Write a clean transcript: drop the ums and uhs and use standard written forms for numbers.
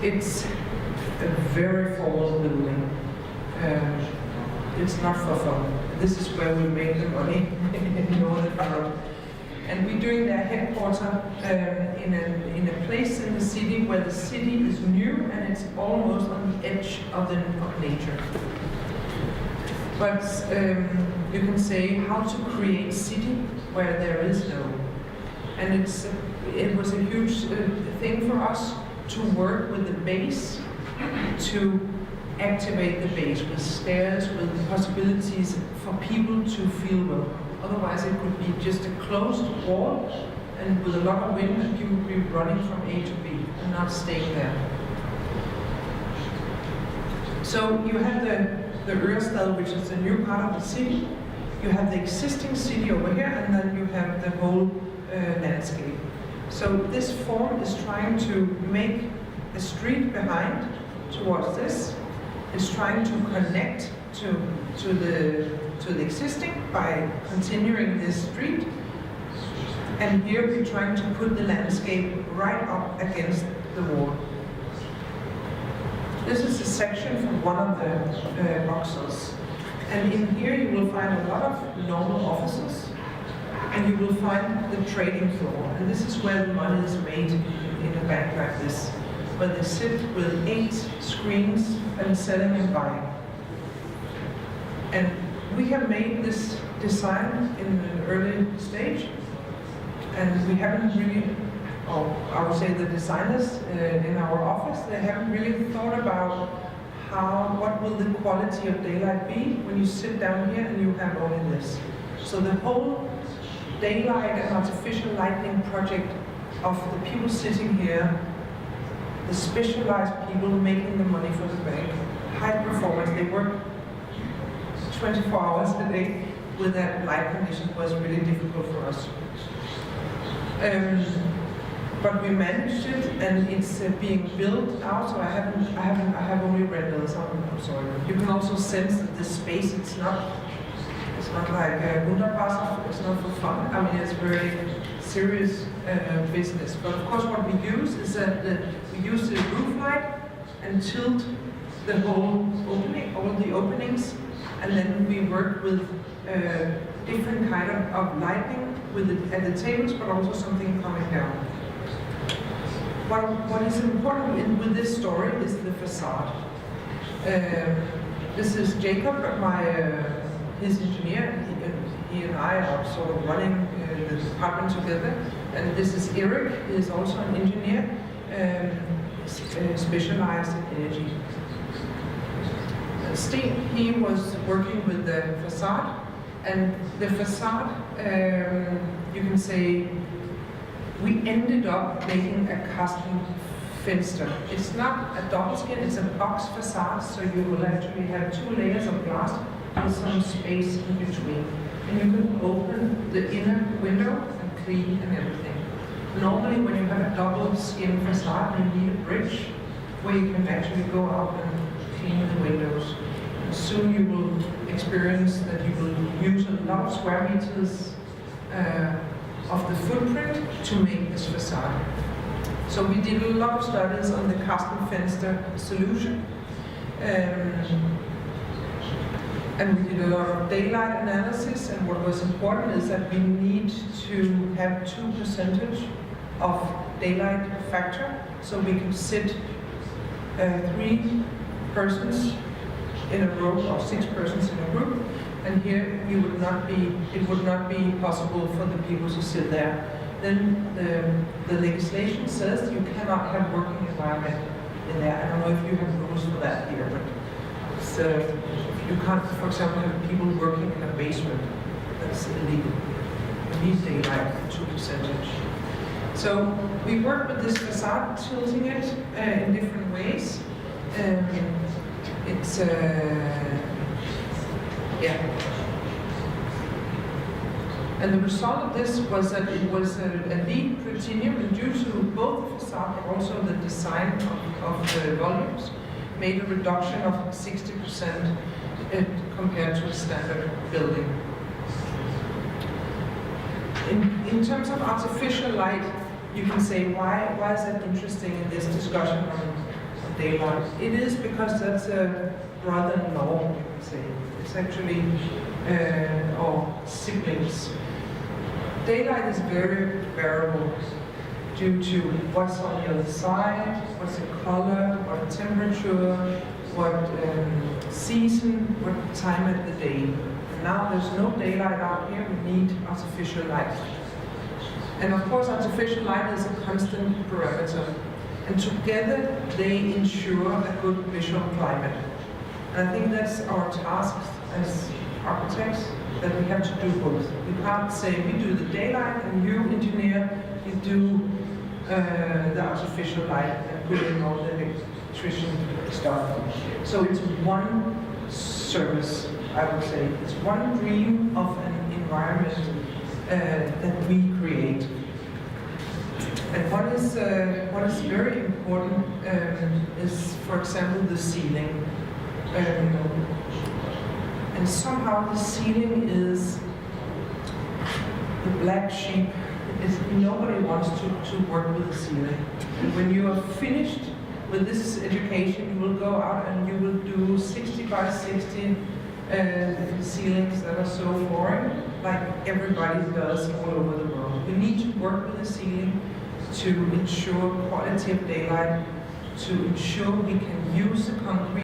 It's a very formal building. It's not for fun. This is where we make the money in Northern Europe. And we're doing their headquarters in a place in the city where the city is new and it's almost on the edge of nature. But you can say how to create city where there is no. And it was a huge thing for us to work with the base, to activate the base with stairs, with possibilities for people to feel welcome. Otherwise it could be just a closed wall and with a lot of wind and people would be running from A to B and not staying there. So you have the Ørestad, which is the new part of the city. You have the existing city over here, and then you have the whole landscape. So this form is trying to make a street behind towards this. It's trying to connect to the existing by continuing this street. And here we're trying to put the landscape right up against the wall. This is a section from one of the boxes. And in here you will find a lot of normal offices. And you will find the trading floor. And this is where the money is made in a bank like this, where they sit with 8 screens and selling and buying. And we have made this design in an early stage, and we haven't really, or I would say the designers in our office, they haven't really thought about what will the quality of daylight be when you sit down here and you have only this. So the whole daylight and artificial lighting project of the people sitting here, the specialized people making the money for the bank, high performance, they work 24 hours a day with that light condition was really difficult for us. But we managed it, and it's being built out. So I have only renders. I'm sorry. You can also sense that the space. It's not like a wunderbass. It's not for fun. I mean, it's very serious business. But of course, what we use is that we use the roof light and tilt the whole opening, all the openings. And then we work with different kind of lighting at the tables, but also something coming down. What is important with this story is the facade. This is Jacob, his engineer. He and I are sort of running the department together. And this is Eric. He is also an engineer, specialized in energy. Steve, he was working with the facade, and the facade, you can say, we ended up making a custom fenster. It's not a double skin, it's a box facade, so you will actually have 2 layers of glass with some space in between. And you can open the inner window and clean and everything. Normally when you have a double skin facade, you need a bridge where you can actually go out and clean the windows. And soon you will experience that you will use a lot of square meters of the footprint to make this facade. So we did a lot of studies on the custom fenster solution. And we did a lot of daylight analysis, and what was important is that we need to have 2% of daylight factor, so we can sit 3 persons in a row, or 6 persons in a group, and here it would not be possible for the people to sit there. Then the legislation says you cannot have working environment in there. I don't know if you have rules for that here, but it's, you can't, for example, have people working in a basement. That's illegal. You need daylight, 2%. So we work with this facade, tilting it in different ways. It's And the result of this was that it was a LEED platinum, and due to both the facade but also the design of the volumes, made a reduction of 60% compared to a standard building. In terms of artificial light, you can say, why is that interesting in this discussion daylight. It is because that's a brother-in-law, you can say. It's actually, or siblings. Daylight is very variable due to what's on the other side, what's the color, what temperature, what season, what time of the day. And now there's no daylight out here, we need artificial light. And of course artificial light is a constant parameter. And together they ensure a good visual climate. And I think that's our task as architects, that we have to do both. We can't say we do the daylight and you, engineer, you do the artificial light and put in all the electrician stuff. So it's one service, I would say. It's one dream of an environment that we create. And what is very important is, for example, the ceiling. And somehow the ceiling is the black sheep. Nobody wants to work with the ceiling. And when you are finished with this education, you will go out and you will do 60 by 60 ceilings that are so boring, like everybody does all over the world. We need to work with the ceiling to ensure quality of daylight, to ensure we can use the concrete